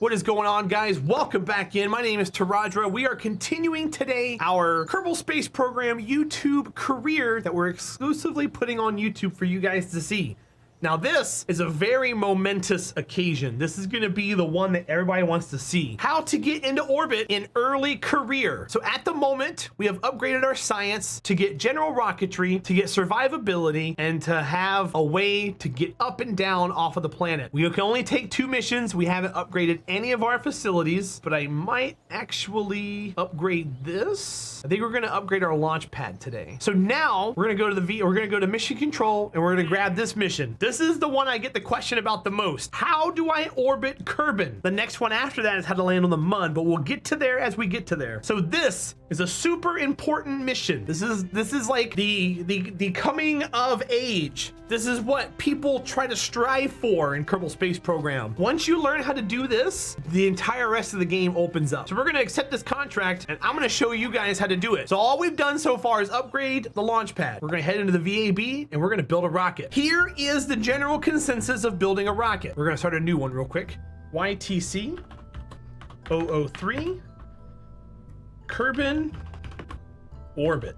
What is going on, guys? Welcome back in. My name is Terahdra. We are continuing today our Kerbal Space Program YouTube career that we're exclusively putting on YouTube for you guys to see. Now, this is a very momentous occasion. This is going to be the one that everybody wants to see. How to get into orbit in early career. So at the moment, we have upgraded our science to get general rocketry, to get survivability, and to have a way to get up and down off of the planet. We can only take 2 missions. We haven't upgraded any of our facilities, but I might actually upgrade this. I think we're going to upgrade our launch pad today. So now we're going to go to we're going to go to mission control, and we're going to grab this mission. This is the one I get the question about the most. How do I orbit Kerbin? The next one after that is how to land on the Mun, but we'll get to there as we get to there. So this is a super important mission. This is like the coming of age. This is what people try to strive for in Kerbal Space Program. Once you learn how to do this, the entire rest of the game opens up. So we're gonna accept this contract, and I'm gonna show you guys how to do it. So all we've done so far is upgrade the launch pad. We're gonna head into the VAB, and we're gonna build a rocket. Here is the general consensus of building a rocket. We're gonna start a new one real quick. YTC 003 Kerbin orbit.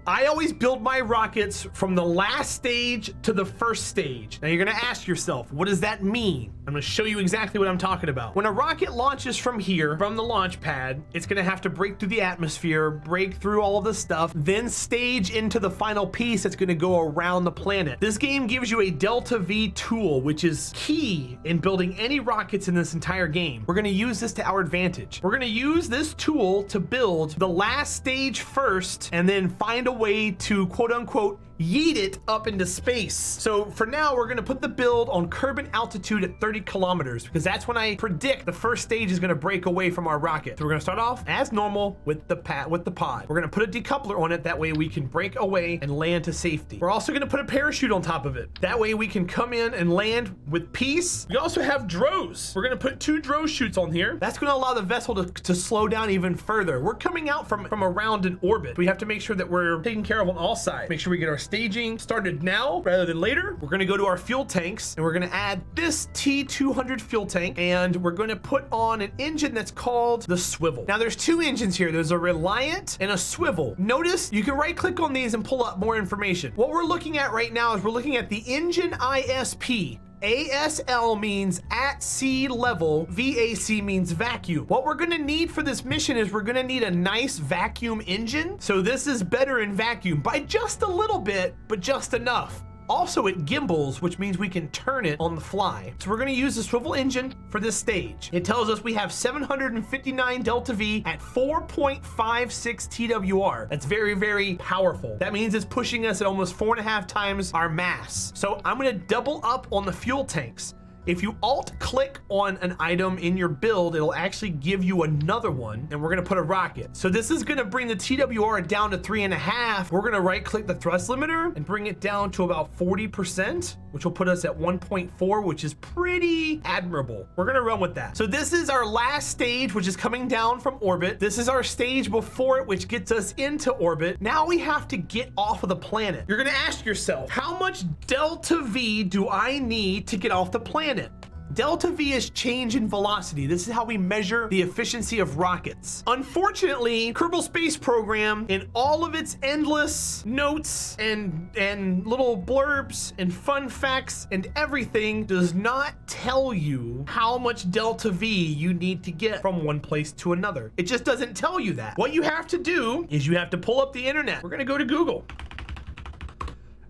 I always build my rockets from the last stage to the first stage. Now you're gonna ask yourself, what does that mean? I'm gonna show you exactly what I'm talking about. When a rocket launches from here, from the launch pad, it's gonna have to break through the atmosphere, break through all of this stuff, then stage into the final piece that's gonna go around the planet. This game gives you a Delta V tool, which is key in building any rockets in this entire game. We're gonna use this to our advantage. We're gonna use this tool to build the last stage first, and then find a way to quote unquote yeet it up into space. So for now, we're gonna put the build on Kerbin altitude at 30 kilometers because that's when I predict the first stage is gonna break away from our rocket. So we're gonna start off as normal with the pod. We're gonna put a decoupler on it. That way we can break away and land to safety. We're also gonna put a parachute on top of it. That way we can come in and land with peace. We also have drones. We're gonna put 2 drone chutes on here. That's gonna allow the vessel to slow down even further. We're coming out from around an orbit. We have to make sure that we're taken care of on all sides. Make sure we get our staging started now rather than later. We're gonna go to our fuel tanks, and we're gonna add this T200 fuel tank, and we're gonna put on an engine that's called the swivel. Now there's 2 engines here. There's a Reliant and a swivel. Notice you can right click on these and pull up more information. What we're looking at right now is we're looking at the engine ISP. ASL means at sea level, VAC means vacuum. What we're gonna need for this mission is we're gonna need a nice vacuum engine. So this is better in vacuum by just a little bit, but just enough. Also, it gimbals, which means we can turn it on the fly. So we're gonna use the swivel engine for this stage. It tells us we have 759 Delta V at 4.56 TWR. That's very, very powerful. That means it's pushing us at almost 4.5 times our mass. So I'm gonna double up on the fuel tanks. If you alt click on an item in your build, it'll actually give you another one, and we're gonna put a rocket. So this is gonna bring the TWR down to 3.5. We're gonna right click the thrust limiter and bring it down to about 40%, which will put us at 1.4, which is pretty admirable. We're gonna run with that. So this is our last stage, which is coming down from orbit. This is our stage before it, which gets us into orbit. Now we have to get off of the planet. You're gonna ask yourself, how much Delta V do I need to get off the planet? Delta V is change in velocity. This is how we measure the efficiency of rockets. Unfortunately, Kerbal Space Program, in all of its endless notes and little blurbs and fun facts and everything, does not tell you how much Delta V you need to get from one place to another. It just doesn't tell you that. What you have to do is you have to pull up the internet. We're gonna go to Google.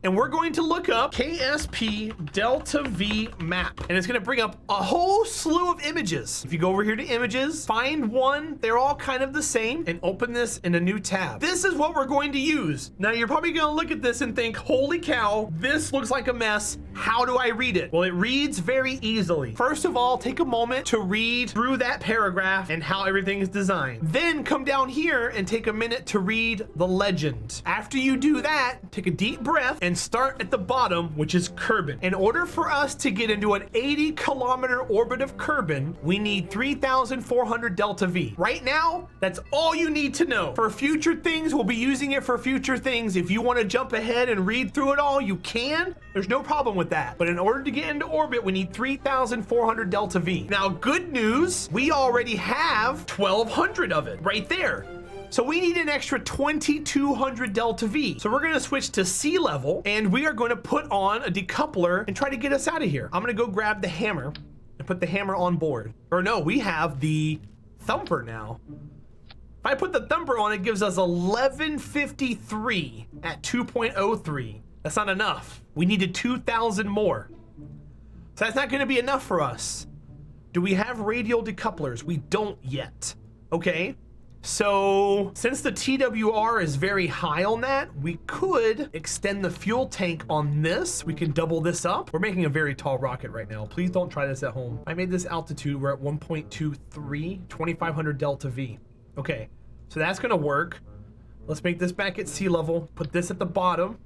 And we're going to look up KSP Delta V map. And it's gonna bring up a whole slew of images. If you go over here to images, find one, they're all kind of the same, and open this in a new tab. This is what we're going to use. Now you're probably gonna look at this and think, holy cow, this looks like a mess. How do I read it? Well, it reads very easily. First of all, take a moment to read through that paragraph and how everything is designed. Then come down here and take a minute to read the legend. After you do that, take a deep breath and and start at the bottom, which is Kerbin. In order for us to get into an 80-kilometer orbit of Kerbin, we need 3,400 delta V. Right now, that's all you need to know. For future things, we'll be using it for future things. If you want to jump ahead and read through it all, you can. There's no problem with that. But in order to get into orbit, we need 3,400 delta V. Now, good news, we already have 1,200 of it right there. So we need an extra 2,200 delta V. So we're gonna switch to sea level and we are gonna put on a decoupler and try to get us out of here. I'm gonna go grab the hammer and put the hammer on board. Or no, we have the thumper now. If I put the thumper on, it gives us 1153 at 2.03. That's not enough. We needed 2,000 more. So that's not gonna be enough for us. Do we have radial decouplers? We don't yet. Okay. So since the TWR is very high on that, we could extend the fuel tank on this. We can double this up. We're making a very tall rocket right now. Please don't try this at home. I made this altitude. We're at 1.23, 2,500 delta V. Okay, so that's gonna work. Let's make this back at sea level. Put this at the bottom.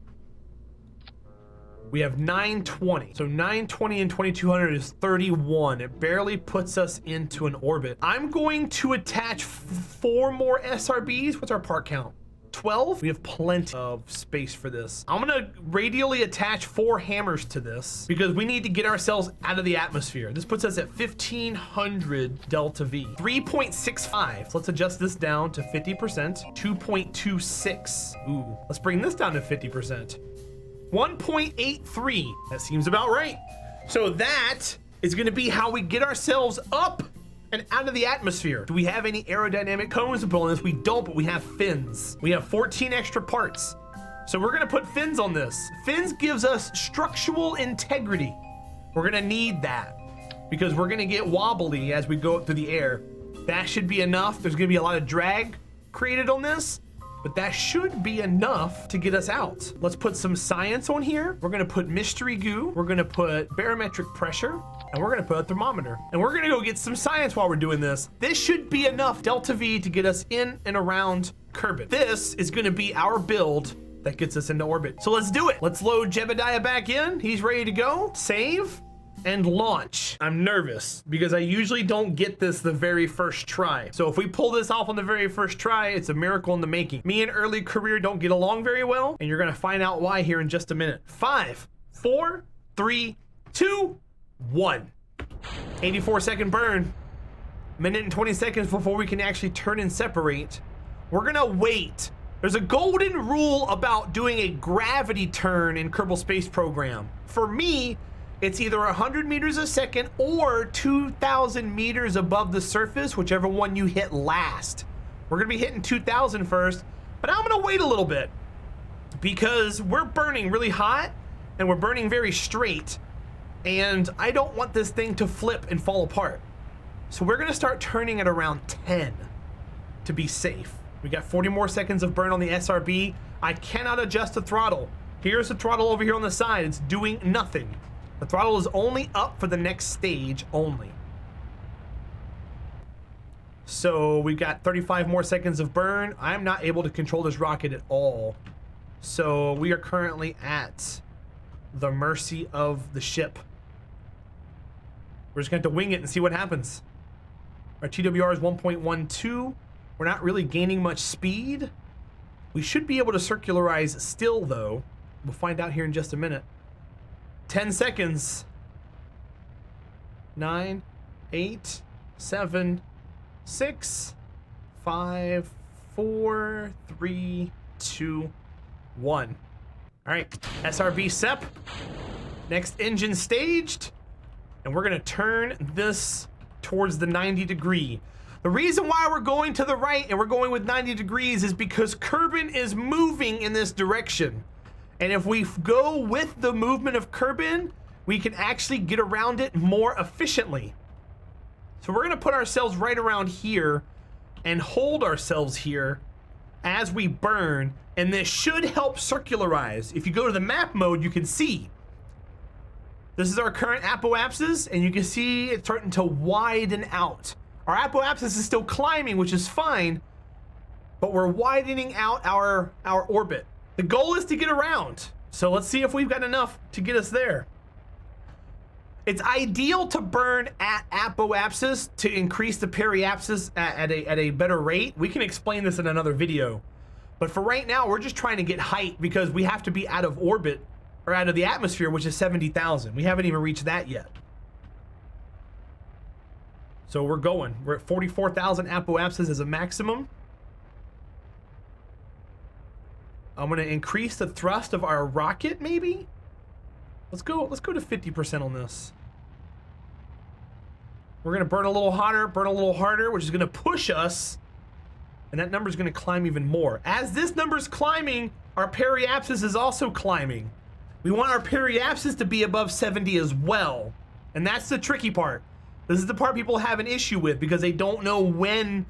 We have 920. So 920 and 2,200 is 31. It barely puts us into an orbit. I'm going to attach 4 more SRBs. What's our part count? 12? We have plenty of space for this. I'm gonna radially attach 4 hammers to this because we need to get ourselves out of the atmosphere. This puts us at 1,500 delta V. 3.65. So let's adjust this down to 50%. 2.26. Ooh, let's bring this down to 50%. 1.83. That seems about right. So that is going to be how we get ourselves up and out of the atmosphere. Do we have any aerodynamic cones to put on this? We don't, but we have fins. We have 14 extra parts. So we're going to put fins on this. Fins gives us structural integrity. We're going to need that because we're going to get wobbly as we go up through the air. That should be enough. There's going to be a lot of drag created on this, but that should be enough to get us out. Let's put some science on here. We're gonna put mystery goo. We're gonna put barometric pressure, and we're gonna put a thermometer. And we're gonna go get some science while we're doing this. This should be enough delta V to get us in and around Kerbin. This is gonna be our build that gets us into orbit. So let's do it. Let's load Jebediah back in. He's ready to go. Save and launch. I'm nervous because I usually don't get this the very first try. So if we pull this off on the very first try, it's a miracle in the making. Me and early career don't get along very well, and you're gonna find out why here in just a minute. 5, 4, 3, 2, 1. 84-second burn. Minute and 20 seconds before we can actually turn and separate. We're gonna wait. There's a golden rule about doing a gravity turn in Kerbal Space Program. For me, it's either 100 meters a second or 2,000 meters above the surface, whichever one you hit last. We're gonna be hitting 2,000 first, but I'm gonna wait a little bit because we're burning really hot and we're burning very straight, and I don't want this thing to flip and fall apart. So we're gonna start turning at around 10 to be safe. We got 40 more seconds of burn on the SRB. I cannot adjust the throttle. Here's the throttle over here on the side. It's doing nothing. The throttle is only up for the next stage only. So we've got 35 more seconds of burn. I'm not able to control this rocket at all. So we are currently at the mercy of the ship. We're just gonna have to wing it and see what happens. Our TWR is 1.12. We're not really gaining much speed. We should be able to circularize still though. We'll find out here in just a minute. 10 seconds. 9, 8, 7, 6, 5, 4, 3, 2, 1. All right, SRB SEP. Next engine staged. And we're gonna turn this towards the 90 degree. The reason why we're going to the right and we're going with 90 degrees is because Kerbin is moving in this direction. And if we go with the movement of Kerbin, we can actually get around it more efficiently. So we're gonna put ourselves right around here and hold ourselves here as we burn, and this should help circularize. If you go to the map mode, you can see. This is our current apoapsis, and you can see it's starting to widen out. Our apoapsis is still climbing, which is fine, but we're widening out our orbit. The goal is to get around. So let's see if we've got enough to get us there. It's ideal to burn at apoapsis to increase the periapsis at a better rate. We can explain this in another video. But for right now, we're just trying to get height because we have to be out of orbit or out of the atmosphere, which is 70,000. We haven't even reached that yet. So we're going. We're at 44,000 apoapsis as a maximum. I'm gonna increase the thrust of our rocket, maybe? Let's go to 50% on this. We're gonna burn a little hotter, burn a little harder, which is gonna push us, and that number's gonna climb even more. As this number's climbing, our periapsis is also climbing. We want our periapsis to be above 70 as well. And that's the tricky part. This is the part people have an issue with because they don't know when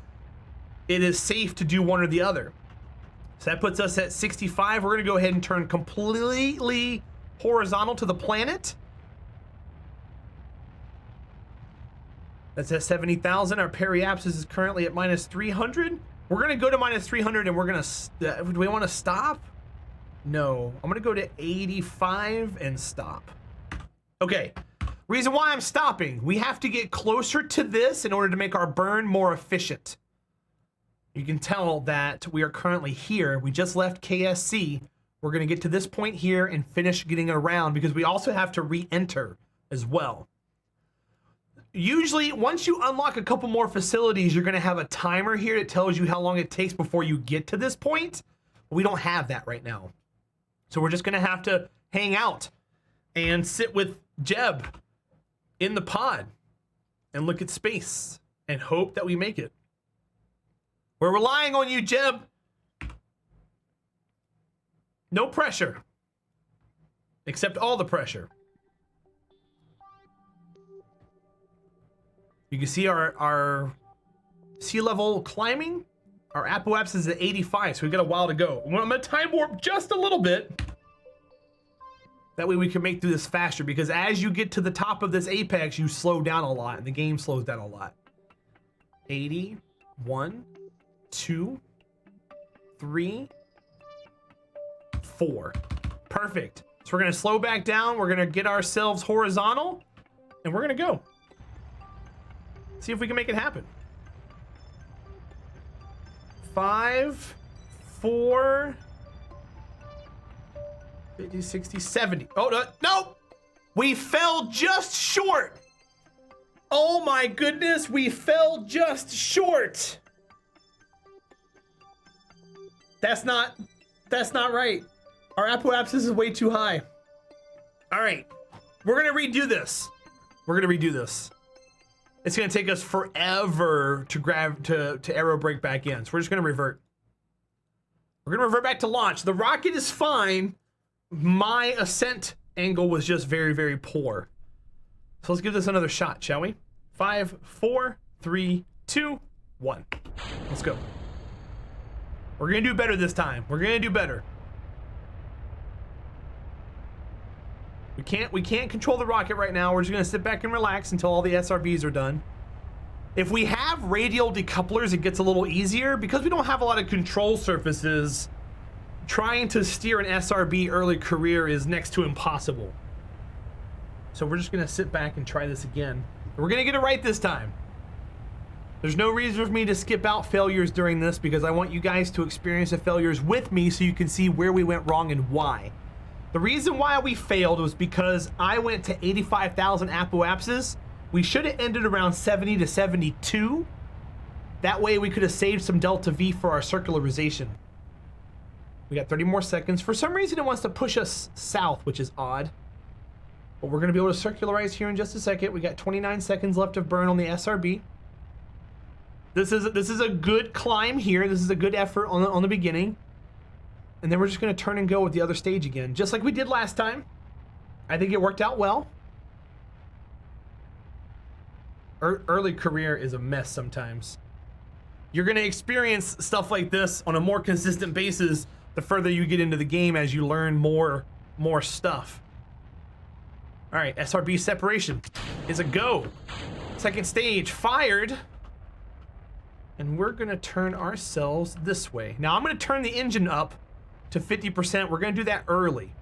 it is safe to do one or the other. So that puts us at 65. We're gonna go ahead and turn completely horizontal to the planet. That's at 70,000. Our periapsis is currently at -300. We're gonna go to -300 and we're gonna, do we wanna stop? No, I'm gonna go to 85 and stop. Okay, reason why I'm stopping, we have to get closer to this in order to make our burn more efficient. You can tell that we are currently here. We just left KSC. We're gonna get to this point here and finish getting around because we also have to re-enter as well. Usually, once you unlock a couple more facilities, you're gonna have a timer here that tells you how long it takes before you get to this point. We don't have that right now. So we're just gonna have to hang out and sit with Jeb in the pod and look at space and hope that we make it. We're relying on you, Jeb. No pressure. Accept all the pressure. You can see our sea level climbing. Our apoapsis is at 85, so we've got a while to go. I'm gonna time warp just a little bit. That way we can make through this faster, because as you get to the top of this apex, you slow down a lot, and the game slows down a lot. 80, 1, 2, 3, 4. Perfect. So we're gonna slow back down, we're gonna get ourselves horizontal, and we're gonna go. See if we can make it happen. 5, 4, 50, 60, 70. Oh, no, no! We fell just short. Oh my goodness, we fell just short. That's not right. Our apoapsis is way too high. All right, we're gonna redo this. It's gonna take us forever to aero brake back in. So we're just gonna revert. We're gonna revert back to launch. The rocket is fine. My ascent angle was just very, very poor. So let's give this another shot, shall we? 5, 4, 3, 2, 1. Let's go. We're gonna do better this time. We're gonna do better. We can't control the rocket right now. We're just gonna sit back and relax until all the SRBs are done. If we have radial decouplers, it gets a little easier. Because we don't have a lot of control surfaces, trying to steer an SRB early career is next to impossible. So we're just gonna sit back and try this again. We're gonna get it right this time. There's no reason for me to skip out failures during this because I want you guys to experience the failures with me so you can see where we went wrong and why. The reason why we failed was because I went to 85,000 apoapsis. We should have ended around 70 to 72. That way we could have saved some delta V for our circularization. We got 30 more seconds. For some reason it wants to push us south, which is odd. But we're gonna be able to circularize here in just a second. We got 29 seconds left of burn on the SRB. This is a good climb here. This is a good effort on the beginning. And then we're just gonna turn and go with the other stage again, just like we did last time. I think it worked out well. Early career is a mess sometimes. You're gonna experience stuff like this on a more consistent basis the further you get into the game as you learn more stuff. All right, SRB separation is a go. Second stage fired. And we're gonna turn ourselves this way. Now I'm gonna turn the engine up to 50%. We're gonna do that early.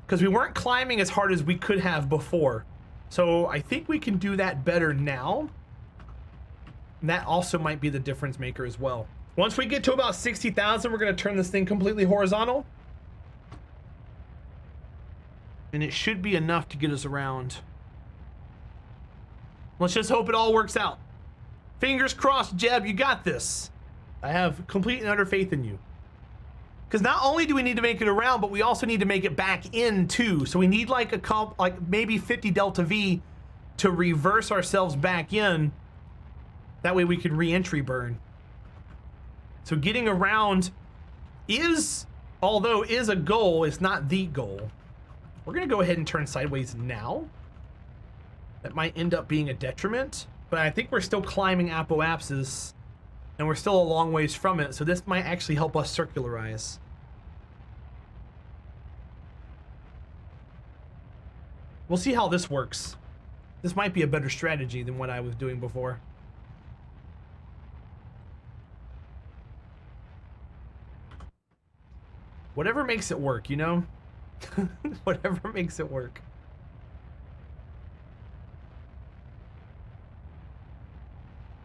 because we weren't climbing as hard as we could have before. So I think we can do that better now. And that also might be the difference maker as well. Once we get to about 60,000, we're going to turn this thing completely horizontal. And it should be enough to get us around. Let's just hope it all works out. Fingers crossed, Jeb, you got this. I have complete and utter faith in you. Because not only do we need to make it around, but we also need to make it back in too. So we need like maybe 50 delta V to reverse ourselves back in. That way we can re-entry burn. So getting around is, although is a goal, it's not the goal. We're gonna go ahead and turn sideways now. That might end up being a detriment, but I think we're still climbing apoapsis and we're still a long ways from it. So this might actually help us circularize. We'll see how this works. This might be a better strategy than what I was doing before. Whatever makes it work, you know? Whatever makes it work.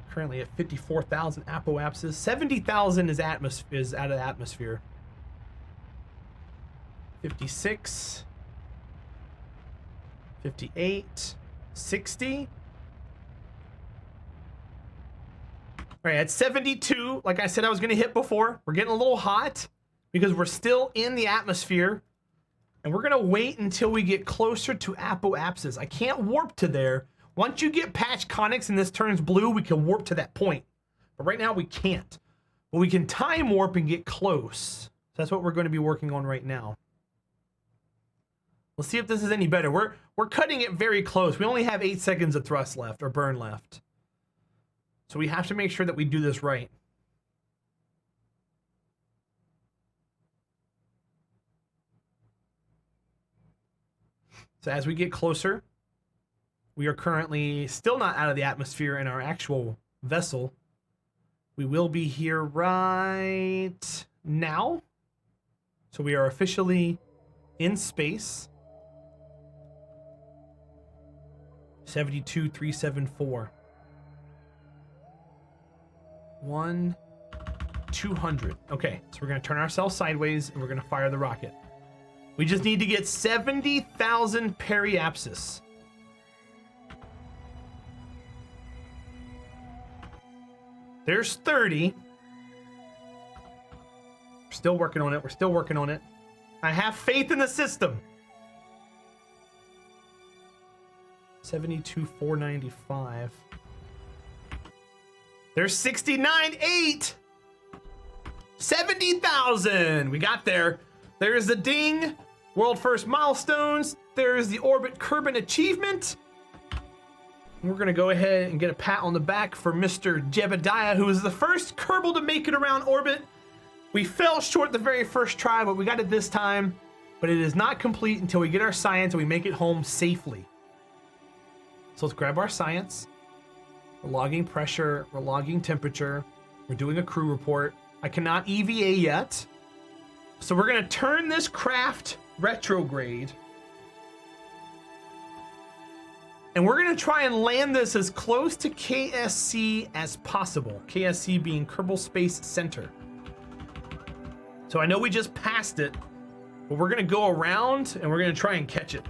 Currently at 54,000 apoapsis. 70,000 is out of the atmosphere. 56. 58. 60. All right, at 72, like I said I was gonna hit before, we're getting a little hot because we're still in the atmosphere, and we're gonna wait until we get closer to apoapsis. I can't warp to there. Once you get patch conics and this turns blue, we can warp to that point. But right now we can't. But we can time warp and get close. So that's what we're going to be working on right now. We'll see if this is any better. We're cutting it very close. We only have 8 seconds of thrust left, or burn left. So we have to make sure that we do this right. So as we get closer, we are currently still not out of the atmosphere in our actual vessel. We will be here right now. So we are officially in space. 72,374. 200. Okay, so we're gonna turn ourselves sideways and we're gonna fire the rocket. We just need to get 70,000 periapsis. There's 30. We're still working on it. We're still working on it. I have faith in the system. 72,495. There's 69,8. 70,000. We got there. There's the ding. World first milestones. There's the orbit Kerbin achievement. We're gonna go ahead and get a pat on the back for Mr. Jebediah, who is the first Kerbal to make it around orbit. We fell short the very first try, but we got it this time. But it is not complete until we get our science and we make it home safely. So let's grab our science. We're logging pressure, we're logging temperature, we're doing a crew report. I cannot EVA yet. So we're gonna turn this craft retrograde. And we're gonna try and land this as close to KSC as possible. KSC being Kerbal Space Center. So I know we just passed it, but we're gonna go around and we're gonna try and catch it.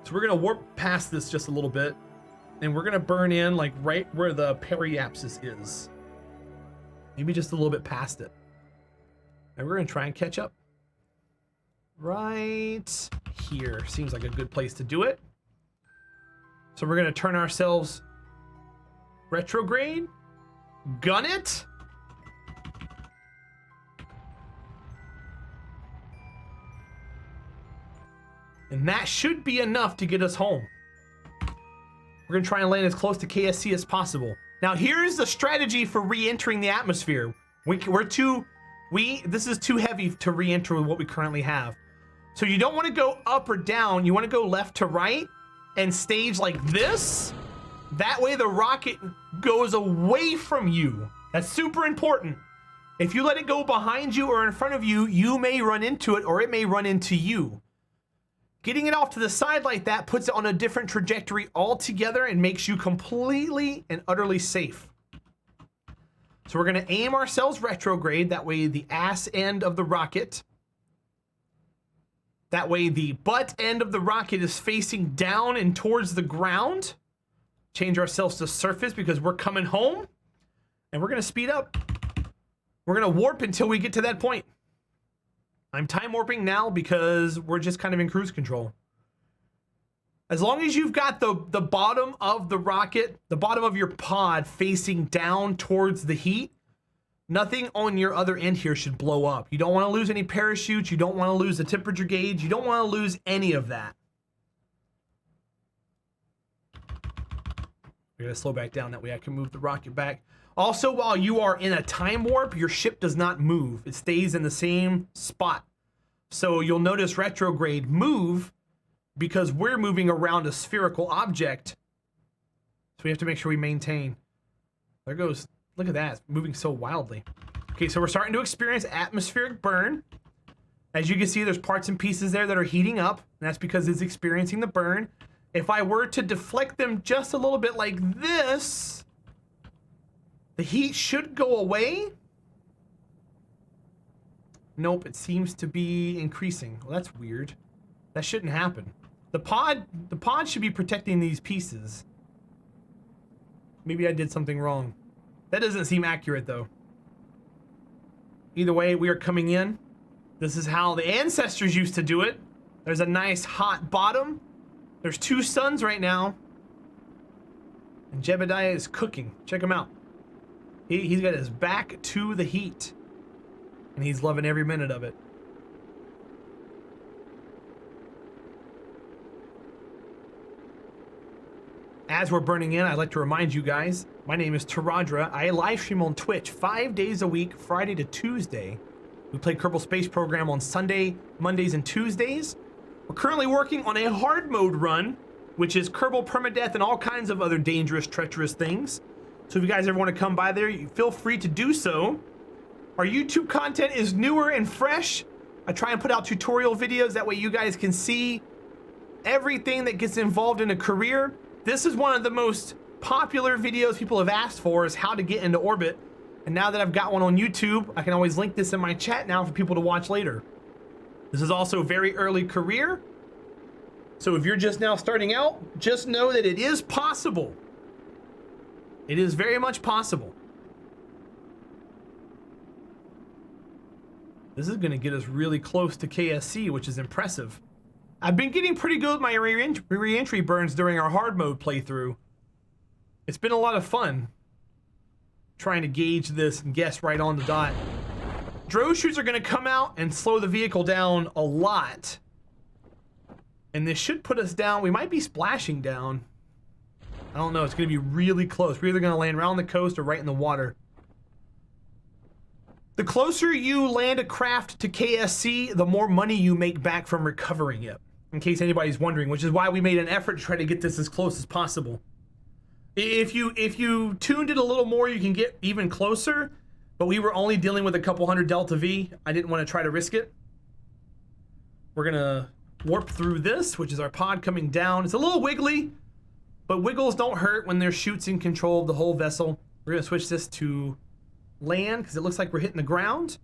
So we're gonna warp past this just a little bit, and we're gonna burn in like right where the periapsis is. Maybe just a little bit past it. And we're gonna try and catch up. Right here seems like a good place to do it. So we're gonna turn ourselves retrograde, gun it. And that should be enough to get us home. We're gonna try and land as close to KSC as possible. Now here's the strategy for re-entering the atmosphere. This is too heavy to re-enter with what we currently have. So you don't wanna go up or down, you wanna go left to right and stage like this. That way the rocket goes away from you. That's super important. If you let it go behind you or in front of you, you may run into it or it may run into you. Getting it off to the side like that puts it on a different trajectory altogether and makes you completely and utterly safe. So we're gonna aim ourselves retrograde, that way the ass end of the rocket, that way the butt end of the rocket is facing down and towards the ground. Change ourselves to surface because we're coming home, and we're gonna speed up. We're gonna warp until we get to that point. I'm time warping now because we're just kind of in cruise control. As long as you've got the bottom of the rocket, the bottom of your pod facing down towards the heat, nothing on your other end here should blow up. You don't want to lose any parachutes. You don't want to lose the temperature gauge. You don't want to lose any of that. We're going to slow back down. That way I can move the rocket back. Also, while you are in a time warp, your ship does not move. It stays in the same spot. So you'll notice retrograde move because we're moving around a spherical object. So we have to make sure we maintain. There goes, look at that, it's moving so wildly. Okay, so we're starting to experience atmospheric burn. As you can see, there's parts and pieces there that are heating up, and that's because it's experiencing the burn. If I were to deflect them just a little bit like this, the heat should go away. Nope, it seems to be increasing. Well, that's weird. That shouldn't happen. The pod should be protecting these pieces. Maybe I did something wrong. That doesn't seem accurate though. Either way, we are coming in. This is how the ancestors used to do it. There's a nice hot bottom. There's 2 suns right now. And Jebediah is cooking. Check him out. He's got his back to the heat. And he's loving every minute of it. As we're burning in, I'd like to remind you guys, my name is Terahdra. I live stream on Twitch 5 days a week, Friday to Tuesday. We play Kerbal Space Program on Sunday, Mondays, and Tuesdays. We're currently working on a hard mode run, which is Kerbal permadeath and all kinds of other dangerous, treacherous things. So if you guys ever want to come by there, you feel free to do so. Our YouTube content is newer and fresh. I try and put out tutorial videos, that way you guys can see everything that gets involved in a career. This is one of the most popular videos people have asked for, is how to get into orbit. And now that I've got one on YouTube, I can always link this in my chat now for people to watch later. This is also very early career. So if you're just now starting out, just know that it is possible. It is very much possible. This is gonna get us really close to KSC, which is impressive. I've been getting pretty good with my re-entry burns during our hard mode playthrough. It's been a lot of fun trying to gauge this and guess right on the dot. Drone shoots are gonna come out and slow the vehicle down a lot. And this should put us down. We might be splashing down. I don't know, it's gonna be really close. We're either gonna land around the coast or right in the water. The closer you land a craft to KSC, the more money you make back from recovering it. In case anybody's wondering, which is why we made an effort to try to get this as close as possible. If you tuned it a little more, you can get even closer, but we were only dealing with a couple hundred Delta V. I didn't want to try to risk it. We're gonna warp through this, which is our pod coming down. It's a little wiggly, but wiggles don't hurt when there's chutes in control of the whole vessel. We're gonna switch this to land because it looks like we're hitting the ground.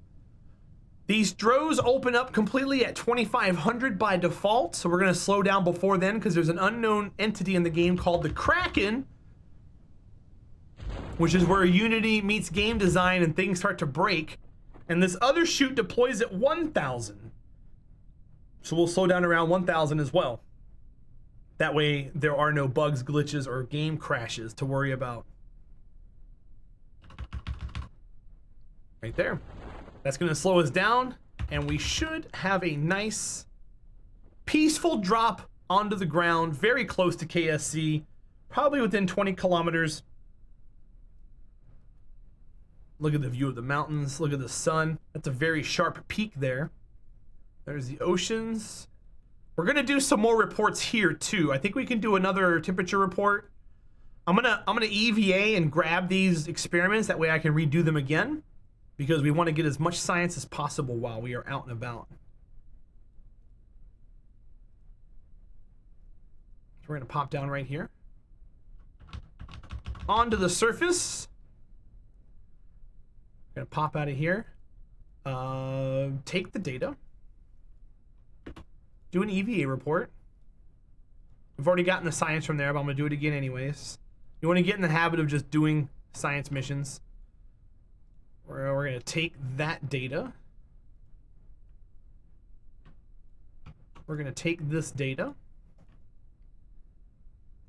These drones open up completely at 2500 by default, so we're going to slow down before then because there's an unknown entity in the game called the Kraken, which is where Unity meets game design and things start to break. And this other chute deploys at 1000. So we'll slow down around 1000 as well. That way there are no bugs, glitches, or game crashes to worry about. Right there. That's going to slow us down, and we should have a nice, peaceful drop onto the ground, very close to KSC, probably within 20 kilometers. Look at the view of the mountains. Look at the sun. That's a very sharp peak there. There's the oceans. We're going to do some more reports here too. I think we can do another temperature report. I'm gonna EVA and grab these experiments. That way I can redo them again, because we want to get as much science as possible while we are out and about. we're gonna pop down right here. Onto the surface. Gonna pop out of here. Take the data. Do an EVA report. We've already gotten the science from there, but I'm gonna do it again anyways. You wanna get in the habit of just doing science missions. We're gonna take that data. We're gonna take this data.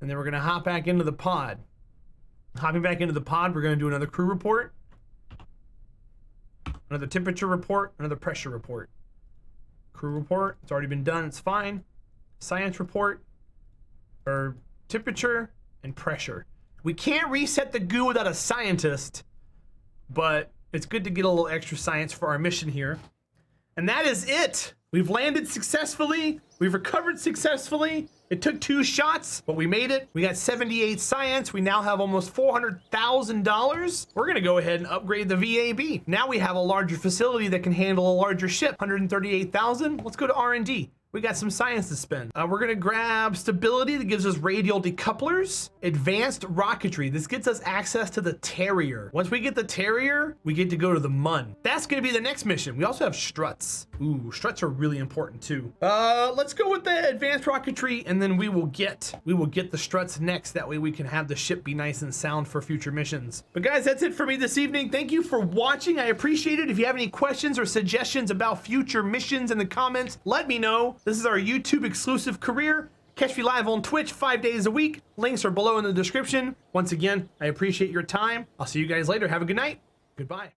And then we're gonna hop back into the pod. Hopping back into the pod, we're gonna do another crew report. Another temperature report, another pressure report. Crew report, it's already been done, it's fine. Science report, or temperature and pressure. We can't reset the goo without a scientist, but it's good to get a little extra science for our mission here. And that is it. We've landed successfully. We've recovered successfully. It took 2 shots, but we made it. We got 78 science. We now have almost $400,000. We're gonna go ahead and upgrade the VAB. Now we have a larger facility that can handle a larger ship. 138,000. Let's go to R&D. We got some science to spend. We're gonna grab stability that gives us radial decouplers. Advanced rocketry. This gets us access to the Terrier. Once we get the Terrier, we get to go to the Mun. That's gonna be the next mission. We also have struts. Ooh, struts are really important too. Let's go with the advanced rocketry, and then we will get the struts next. That way we can have the ship be nice and sound for future missions. But guys, that's it for me this evening. Thank you for watching. I appreciate it. If you have any questions or suggestions about future missions in the comments, let me know. This is our YouTube exclusive career. Catch me live on Twitch 5 days a week. Links are below in the description. Once again, I appreciate your time. I'll see you guys later. Have a good night. Goodbye.